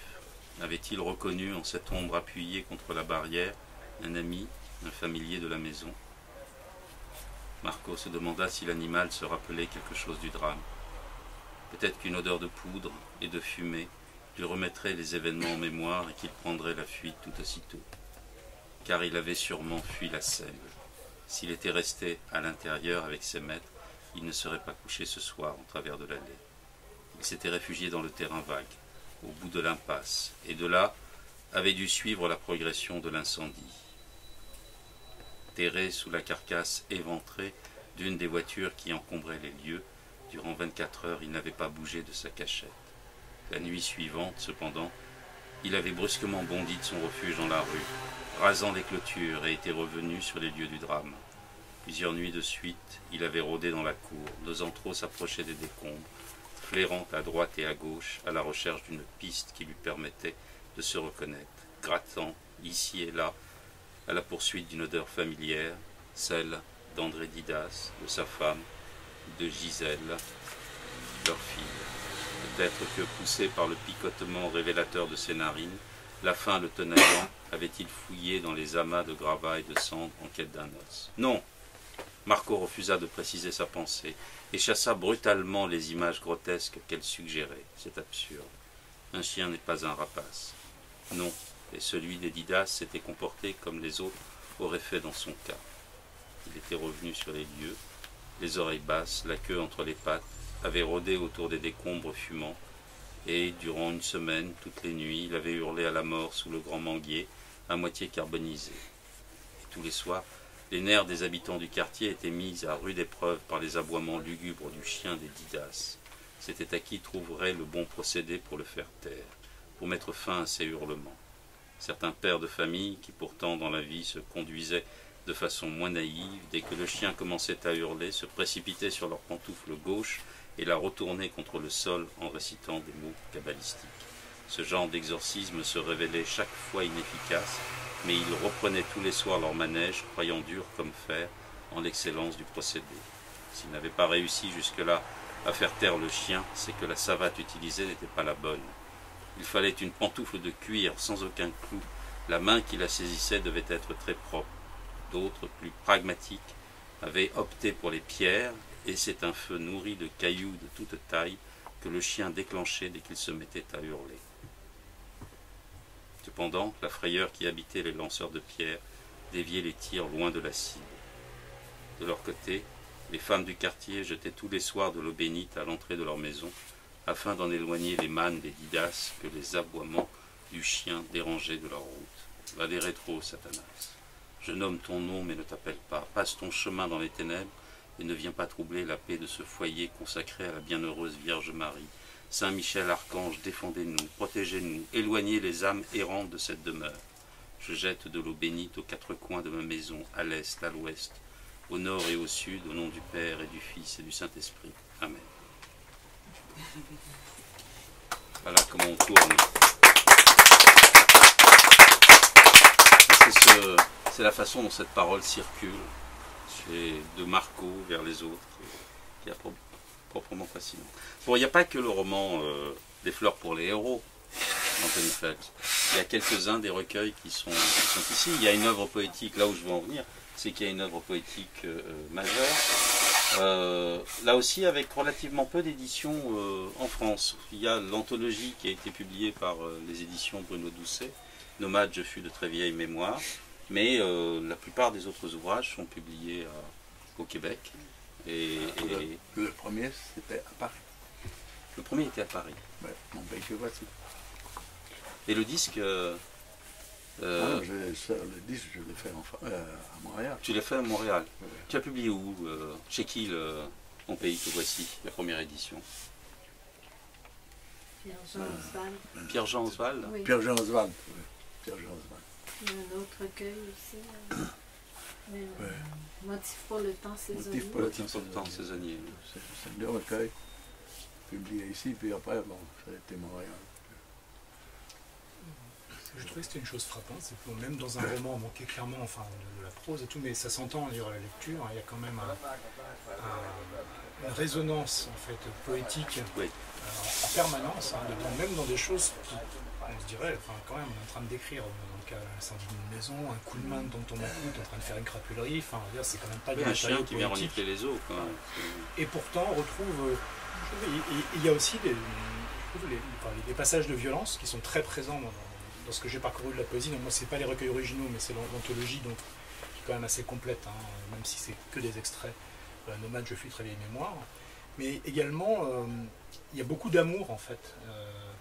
Avait-il reconnu en cette ombre appuyée contre la barrière un ami, un familier de la maison? Marco se demanda si l'animal se rappelait quelque chose du drame. Peut-être qu'une odeur de poudre et de fumée lui remettrait les événements en mémoire et qu'il prendrait la fuite tout aussitôt. Car il avait sûrement fui la selle. S'il était resté à l'intérieur avec ses maîtres, il ne serait pas couché ce soir en travers de l'allée. Il s'était réfugié dans le terrain vague, au bout de l'impasse, et de là avait dû suivre la progression de l'incendie. Terré sous la carcasse éventrée d'une des voitures qui encombraient les lieux, durant 24 heures, il n'avait pas bougé de sa cachette. La nuit suivante, cependant, il avait brusquement bondi de son refuge dans la rue, rasant les clôtures, et était revenu sur les lieux du drame. Plusieurs nuits de suite, il avait rôdé dans la cour, n'osant trop s'approcher des décombres, flairant à droite et à gauche à la recherche d'une piste qui lui permettait de se reconnaître, grattant ici et là à la poursuite d'une odeur familière, celle d'André Didas, de sa femme, de Gisèle, leur fille. Peut-être que, poussé par le picotement révélateur de ses narines, la faim le tenaillant, avait-il fouillé dans les amas de gravats et de cendres en quête d'un os. Non! Marco refusa de préciser sa pensée et chassa brutalement les images grotesques qu'elle suggérait. C'est absurde. Un chien n'est pas un rapace. Non, et celui des Didas s'était comporté comme les autres auraient fait dans son cas. Il était revenu sur les lieux, les oreilles basses, la queue entre les pattes, avait rôdé autour des décombres fumants, et, durant une semaine, toutes les nuits, il avait hurlé à la mort sous le grand manguier, à moitié carbonisé. Et tous les soirs, les nerfs des habitants du quartier étaient mis à rude épreuve par les aboiements lugubres du chien des Didas. C'était à qui trouverait le bon procédé pour le faire taire, pour mettre fin à ses hurlements. Certains pères de famille, qui pourtant dans la vie se conduisaient de façon moins naïve, dès que le chien commençait à hurler, se précipitaient sur leur pantoufle gauche et la retournaient contre le sol en récitant des mots cabalistiques. Ce genre d'exorcisme se révélait chaque fois inefficace, mais ils reprenaient tous les soirs leur manège, croyant dur comme fer en l'excellence du procédé. S'ils n'avaient pas réussi jusque-là à faire taire le chien, c'est que la savate utilisée n'était pas la bonne. Il fallait une pantoufle de cuir sans aucun clou. La main qui la saisissait devait être très propre. D'autres, plus pragmatiques, avaient opté pour les pierres, et c'est un feu nourri de cailloux de toute taille que le chien déclenchait dès qu'il se mettait à hurler. Cependant, la frayeur qui habitait les lanceurs de pierres déviait les tirs loin de la cible. De leur côté, les femmes du quartier jetaient tous les soirs de l'eau bénite à l'entrée de leur maison, afin d'en éloigner les mânes des Didas que les aboiements du chien dérangeaient de leur route. Va des rétros, Satanas. Je nomme ton nom, mais ne t'appelle pas. Passe ton chemin dans les ténèbres, et ne viens pas troubler la paix de ce foyer consacré à la bienheureuse Vierge Marie. Saint Michel Archange, défendez-nous, protégez-nous, éloignez les âmes errantes de cette demeure. Je jette de l'eau bénite aux quatre coins de ma maison, à l'est, à l'ouest, au nord et au sud, au nom du Père et du Fils et du Saint-Esprit. Amen. Voilà comment on tourne. C'est la façon dont cette parole circule, de Marco vers les autres, qui est proprement fascinant. Bon, il n'y a pas que le roman Des fleurs pour les héros d'Anthony Phelps. Il y a quelques-uns des recueils qui sont ici. Il y a une œuvre poétique, là où je veux en venir, c'est qu'il y a une œuvre poétique majeure. Là aussi, avec relativement peu d'éditions en France. Il y a l'anthologie qui a été publiée par les éditions Bruno Doucet, Nomade, je fus de très vieille mémoire. Mais la plupart des autres ouvrages sont publiés au Québec. Le premier, c'était à Paris. Le premier était à Paris. Ouais, mon pays que voici. Et le disque le disque, je l'ai fait à Montréal. Tu l'as fait à Montréal. Ouais. Tu as publié où chez qui Mon pays que voici, la première édition? Pierre-Jean Oswald. Pierre-Jean Oswald. Oui. Pierre-Jean Oswald. Oui. Pierre-Jean Oswald. Il y a un autre recueil aussi. Mais, Ouais. Motif pour le temps saisonnier. Motif pour le Motif pour le temps saisonnier. C'est deux recueils publiés ici, puis après, bon, ça a été Montréal. Je trouvais que c'était une chose frappante, c'est que même dans un roman, bon, qui est clairement enfin, de la prose et tout, mais ça s'entend à la lecture, il y a quand même une résonance en fait, poétique Oui. En permanence, hein, même dans des choses qui, on se dirait, enfin, quand même, on est en train de décrire, dans le cas l'incendie d'une maison, un coup de main dont on a en train de faire une crapulerie, enfin, c'est quand même pas du Un chien matériau qui vient poétique. renifler les eaux. Quoi. Et pourtant, on retrouve, il y a aussi des passages de violence qui sont très présents dans ce que j'ai parcouru de la poésie. Donc moi, c'est pas les recueils originaux, mais c'est l'anthologie, donc qui est quand même assez complète, hein, même si c'est que des extraits. Nomade, je fus très vieille mémoire. Mais également, il y a beaucoup d'amour, en fait,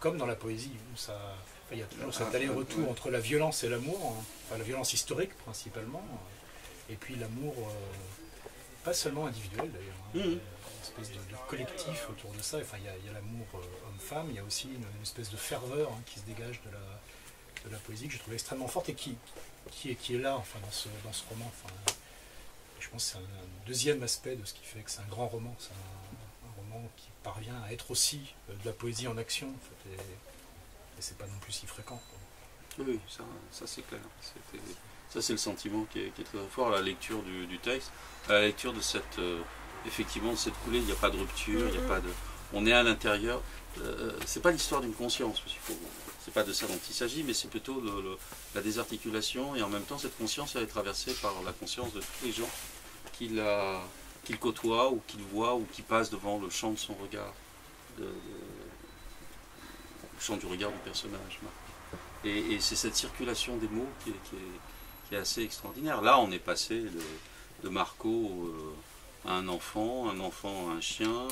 comme dans la poésie, où il y a toujours cet aller-retour entre la violence et l'amour, hein, enfin, la violence historique principalement, et puis l'amour, pas seulement individuel d'ailleurs, hein, une espèce de collectif autour de ça. Enfin, il y a l'amour homme-femme, il y a aussi une espèce de ferveur hein, qui se dégage de la poésie que je trouvais extrêmement forte et qui est là enfin, dans ce roman. Enfin, je pense que c'est un deuxième aspect de ce qui fait que c'est un grand roman. C'est un roman qui parvient à être aussi de la poésie en action, en fait, et c'est pas non plus si fréquent. Quoi. Oui, ça c'est clair. Ça c'est le sentiment qui est très fort à la lecture du texte, à la lecture de effectivement de cette coulée. Il n'y a pas de rupture, il n'y a pas de. On est à l'intérieur. C'est pas l'histoire d'une conscience, c'est pas de ça dont il s'agit, mais c'est plutôt la désarticulation, et en même temps cette conscience elle est traversée par la conscience de tous les gens qu'il côtoie ou qu'il voit ou qui passent devant le champ de son regard, le champ du regard du personnage. Et c'est cette circulation des mots qui est assez extraordinaire. Là on est passé de Marco à un enfant à un chien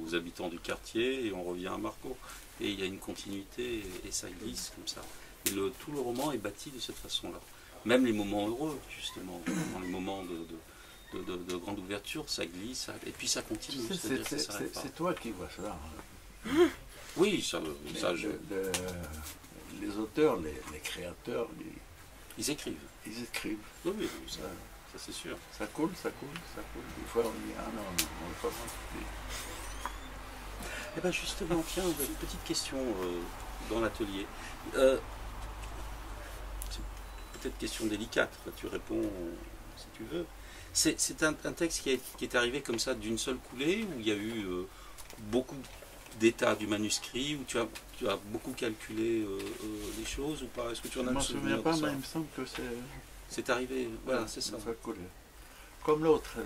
aux habitants du quartier, et on revient à Marco. Et il y a une continuité, et ça glisse comme ça. Et tout le roman est bâti de cette façon-là. Même les moments heureux, justement, dans les moments de grande ouverture, ça glisse, et puis ça continue. C'est toi qui vois ça. Oui, les auteurs, les créateurs, ils écrivent. Ils écrivent. Oui, ça c'est sûr. Ça coule. Des fois, on dit, ah non, on commence. Eh bien justement, tiens, une petite question dans l'atelier. C'est peut-être question délicate, tu réponds si tu veux. C'est un texte qui est arrivé comme ça d'une seule coulée, où il y a eu beaucoup d'états du manuscrit, où tu as beaucoup calculé les choses ou pas? Est-ce que tu en as le souvenir? Je ne me souviens pas, mais il me semble que c'est arrivé, voilà, c'est ça. Comme l'autre,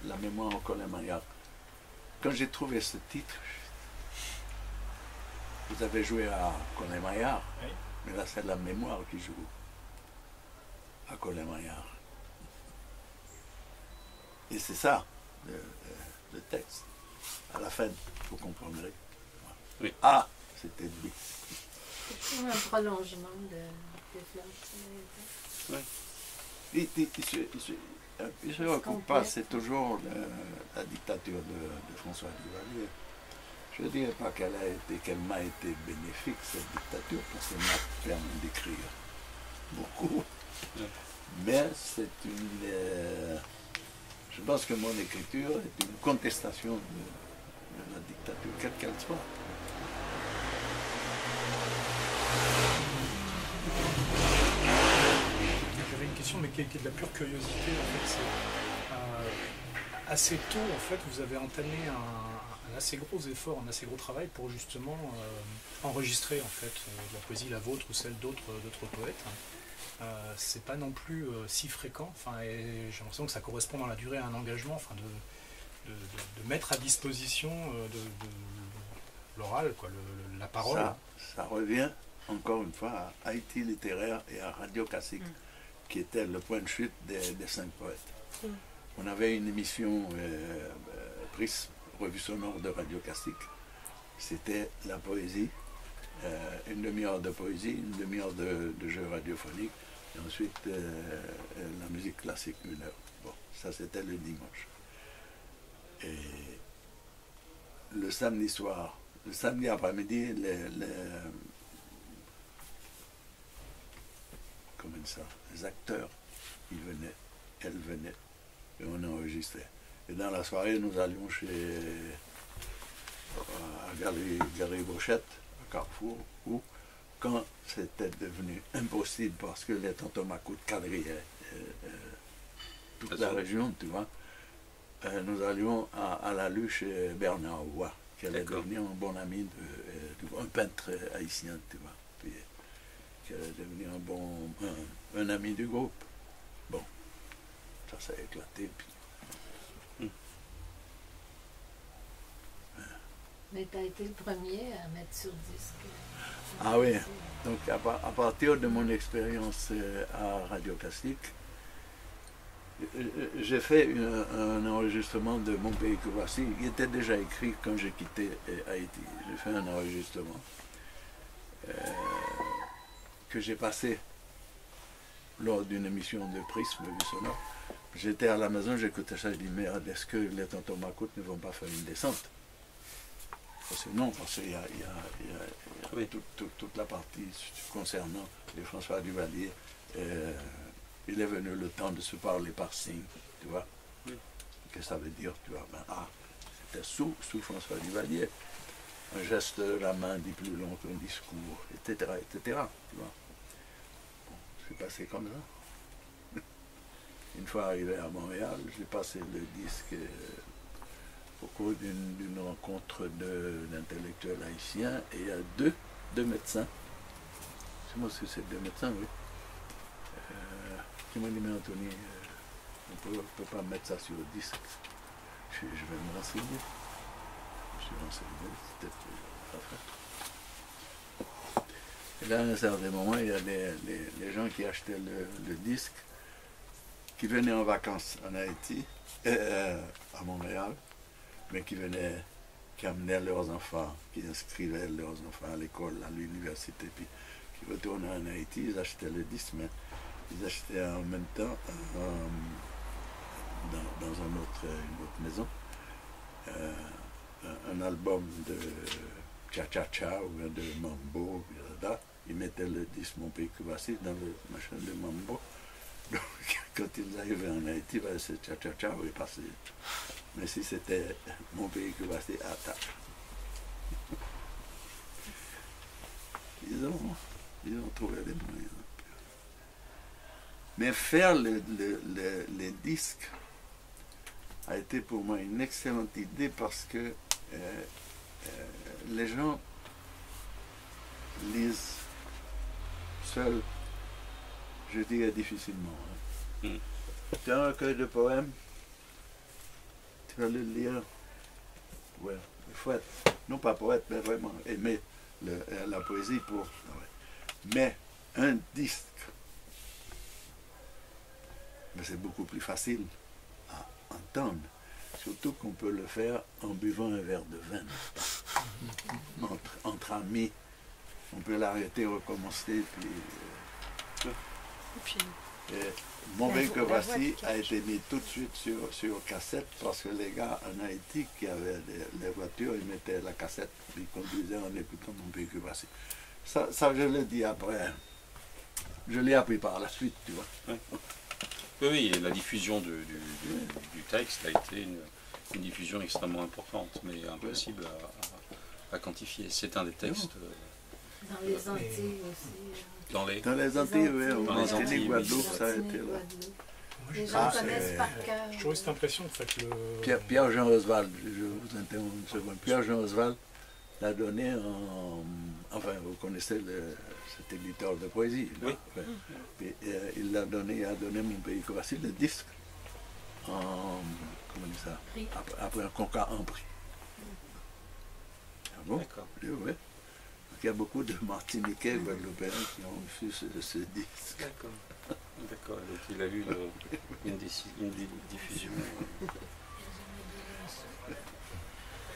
la mémoire en Colin-Maillard. Quand j'ai trouvé ce titre, vous avez joué à Colin-Maillard, oui. Mais là c'est la mémoire qui joue à Colin-Maillard. Et c'est ça, le texte. À la fin, vous comprendrez. Oui. Ah, c'était lui. C'est comme un prolongement des fleurs. Oui. Puis je ne recoupe pas, c'est toujours la dictature de François Duvalier. Je ne dirais pas qu'elle m'a été bénéfique, cette dictature, parce qu'elle m'a permis d'écrire beaucoup. Mais c'est une... je pense que mon écriture est une contestation de la dictature, quelle qu'elle soit. J'avais une question, mais qui est de la pure curiosité. En fait, assez tôt, en fait, vous avez entamé un assez gros effort, un assez gros travail pour justement enregistrer en fait la poésie, la vôtre ou celle d'autres poètes. C'est pas non plus si fréquent. Enfin, et j'ai l'impression que ça correspond dans la durée à un engagement, enfin, de mettre à disposition de l'oral, quoi, la parole. Ça revient encore une fois à Haïti littéraire et à Radio Classique, qui était le point de chute des 5 poètes. On avait une émission Prisme, revue sonore de Radio Classique. C'était la poésie, une demi-heure de poésie, une demi-heure de jeu radiophonique, et ensuite la musique classique, 1 heure. Bon, ça c'était le dimanche. Et le samedi soir, le samedi après-midi, les acteurs, ils venaient, elles venaient, et on enregistrait. Et dans la soirée, nous allions à Galerie Brochette, à Carrefour, où, quand c'était devenu impossible, parce que les tontons Macoutes quadrillaient toute la région, tu vois, nous allions à la Lue chez Bernard Roy, qui allait devenir un bon ami, un peintre haïtien, tu vois, puis, qui allait devenir un ami du groupe. Bon, ça s'est éclaté, puis... Mais tu as été le premier à mettre sur disque. Ah oui, donc à partir de mon expérience à Radio Classique, j'ai fait un enregistrement de Mon pays que voici. Il était déjà écrit quand j'ai quitté Haïti. J'ai fait un enregistrement que j'ai passé lors d'une émission de Prisme, Revue sonore. J'étais à la maison, j'écoutais ça, je dis merde, est-ce que les tontons Macoutes ne vont pas faire une descente? Parce que non, parce qu'il y a toute la partie concernant les François Duvalier. Il est venu le temps de se parler par signe, tu vois. Qu'est-ce que ça veut dire, tu vois? C'était sous François Duvalier. Un geste de la main dit plus long qu'un discours, etc., etc., tu vois. Bon, c'est passé comme ça. Une fois arrivé à Montréal, j'ai passé le disque au cours d'une rencontre d'intellectuels haïtiens, et il y a deux médecins. C'est moi que c'est 2 médecins, oui. Qui m'ont dit, mais Anthony, on ne peut pas mettre ça sur le disque. Je vais me renseigner. Je me suis renseigné, c'était pas fait. Et là, à un certain moment, il y a les gens qui achetaient le disque, qui venaient en vacances en Haïti, à Montréal, mais qui amenaient leurs enfants, qui inscrivaient leurs enfants à l'école, à l'université, puis qui retournaient en Haïti, ils achetaient le disque, mais ils achetaient en même temps, dans une autre maison, un album de cha-cha-cha ou de mambo, ils mettaient le disque Mon pays que voici dans le machin de mambo. Donc, quand ils arrivaient en Haïti, c'est cha-cha-cha, oui, passé. Mais si c'était Mon pays que voici, attaque. Ils ont trouvé des moyens. Mais faire les disques a été pour moi une excellente idée, parce que les gens lisent seuls, je dirais difficilement. Tu as un recueil de poèmes, tu vas le lire. Ouais, il faut être, non pas poète, mais vraiment aimer la poésie pour... Ouais. Mais un disque, c'est beaucoup plus facile à entendre, surtout qu'on peut le faire en buvant un verre de vin. Entre amis, on peut l'arrêter, recommencer, puis... Et puis, Et mon véhicule voici a été mis tout de suite sur cassette parce que les gars en Haïti qui avaient les voitures, ils mettaient la cassette, ils conduisaient en écoutant mon véhicule voici. Ça je l'ai dit après. Je l'ai appris par la suite, tu vois. Oui, oui, et la diffusion du texte a été une diffusion extrêmement importante, mais impossible à quantifier. C'est un des textes... Dans les Antilles aussi. Dans les Antilles, oui, Dans les Antilles, Guadeloupe, oui, ça a été là. Les gens connaissent par cœur. J'ai toujours cette impression, en fait, Pierre-Jean Oswald, je vous interromps une seconde. Pierre-Jean Oswald l'a donné enfin, vous connaissez cet éditeur de poésie. Là. Oui. Ouais. Puis, il a donné mon pays voici le disque comment on dit ça? Après un concours en prix. Ah bon? D'accord. Oui, oui. Il y a beaucoup de Martiniquais, Guadeloupéens qui ont reçu ce disque. D'accord. D'accord, donc il a eu une diffusion.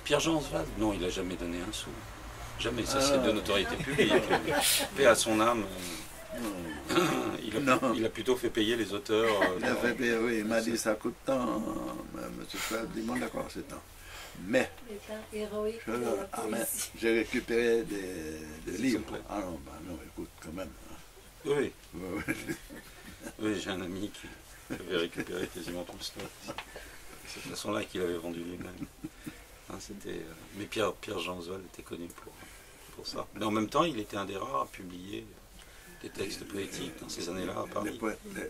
Pierre-Jean Oswald, non, il n'a jamais donné un sou. Jamais, ça c'est de notoriété publique. Paix à son âme. Il a plutôt fait payer les auteurs. Il a fait payer, oui, il m'a dit ça coûte tant. Monsieur Fred dit bon d'accord, c'est tant. Mais j'ai récupéré des livres. Ah non, bah non, écoute, quand même. Oui. Oui, j'ai un ami qui avait récupéré quasiment tout le stock. De cette façon-là qu'il avait vendu lui-même. Hein, mais Pierre-Jean Oswald était connu pour ça. Mais en même temps, il était un des rares à publier des textes poétiques dans ces années-là à Paris.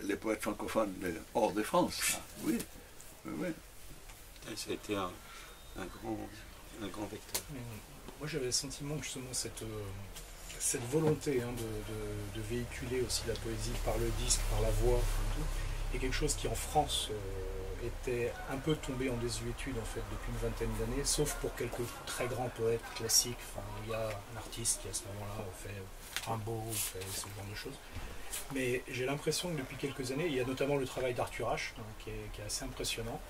Les poètes francophones hors de France. Oui. Et ça a été un grand vecteur. Moi j'avais le sentiment que justement cette volonté de véhiculer aussi la poésie par le disque, par la voix, est quelque chose qui en France était un peu tombé en désuétude en fait depuis une vingtaine d'années, sauf pour quelques très grands poètes classiques. Enfin, il y a un artiste qui à ce moment-là fait Rimbaud, fait ce genre de choses. Mais j'ai l'impression que depuis quelques années, il y a notamment le travail d'Arthur H, hein, qui est assez impressionnant.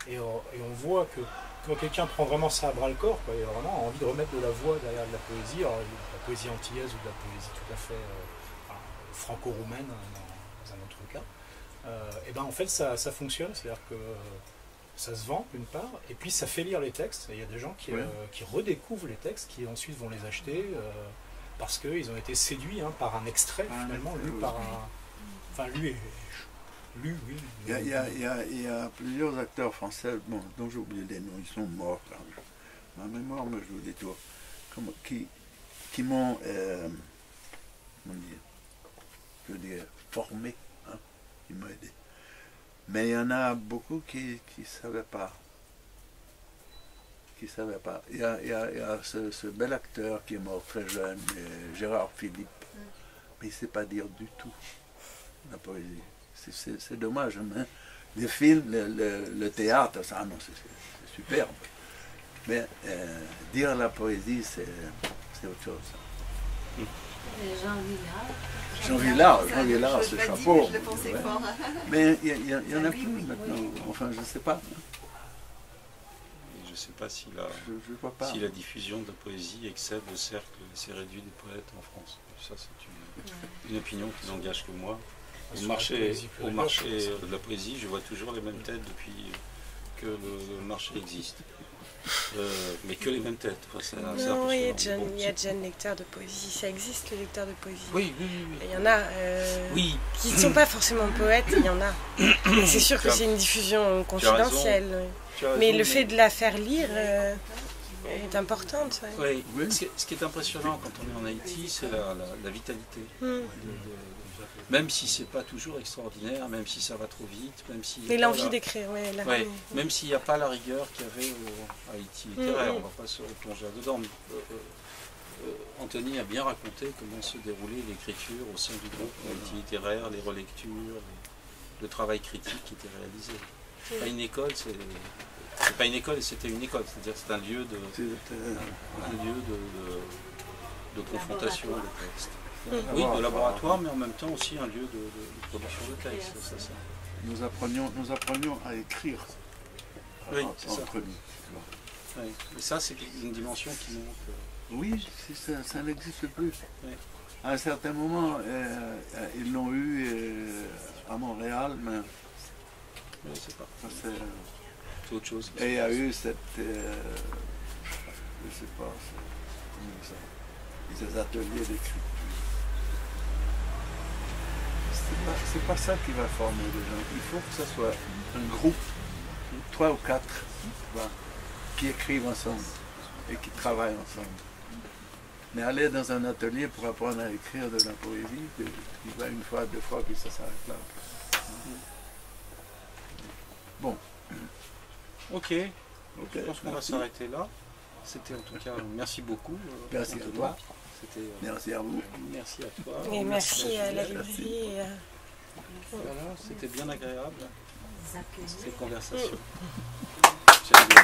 Et on voit que quand quelqu'un prend vraiment ça à bras-le-corps, il a vraiment envie de remettre de la voix derrière de la poésie, alors de la poésie antillaise ou de la poésie tout à fait franco-roumaine dans un autre cas. Et ben en fait ça fonctionne, c'est-à-dire que ça se vend d'une part, et puis ça fait lire les textes. Et il y a des gens qui redécouvrent les textes, qui ensuite vont les acheter parce qu'ils ont été séduits par un extrait finalement, lu par un... Enfin lui est... Oui. Il y a plusieurs acteurs français dont j'ai oublié les noms, ils sont morts. Ma mémoire me joue des tours. Qui m'ont formé, hein, qui m'ont aidé. Mais il y en a beaucoup qui ne savaient pas. Il y a ce bel acteur qui est mort très jeune, Gérard Philippe, mais il ne sait pas dire du tout la poésie. C'est dommage, hein? Les films, le théâtre, ça, non, c'est superbe. Mais dire la poésie, c'est autre chose. Jean Vilar, c'est chapeau. Mais il y en a plus maintenant. Enfin, je ne sais pas. Je ne sais pas si la diffusion de la poésie excède le cercle assez réduit des poètes en France. Ça, c'est une opinion qui n'engage que moi. Au marché de la poésie, je vois toujours les mêmes têtes depuis que le marché existe. Mais que les mêmes têtes. Enfin, non, il y a déjà un lecteur de poésie. Ça existe, le lecteur de poésie. Oui. Il y en a qui ne sont pas forcément poètes, il y en a. C'est sûr que c'est une diffusion confidentielle. Mais le fait de la faire lire est importante. Ouais. Oui. Ce qui est impressionnant quand on est en Haïti, c'est la vitalité. Même si c'est pas toujours extraordinaire, même si ça va trop vite, même si... Mais l'envie d'écrire, même s'il n'y a pas la rigueur qu'il y avait à Haïti littéraire, on ne va pas se replonger là-dedans. Anthony a bien raconté comment se déroulait l'écriture au sein du groupe Haïti littéraire, les relectures, le travail critique qui était réalisé. C'est pas une école, c'est pas une école, c'était une école, c'est-à-dire c'est un lieu de confrontation de textes. Oui, de laboratoire, mais en même temps aussi un lieu de production de texte. C'est ça. Nous apprenions à écrire entre nous. Oui, et ça, c'est une dimension qui manque Oui, ça n'existe plus. Oui. À un certain moment, ils l'ont eu à Montréal, mais Je ne sais pas. ça, C'est autre chose. et il y a eu cette... je sais pas, comment ça, ces ateliers d'écriture. C'est pas ça qui va former les gens. Il faut que ce soit un groupe, 3 ou 4, qui écrivent ensemble et qui travaillent ensemble. Mais aller dans un atelier pour apprendre à écrire de la poésie, il va une fois, 2 fois, puis ça s'arrête là. Bon. Ok. Je pense qu'on va s'arrêter là. C'était en tout cas, merci beaucoup. Merci à toi. C'était, Merci à vous. merci à toi. Et merci à la Merci. librairie. Voilà, c'était bien agréable Des accueils. ces conversations. Merci.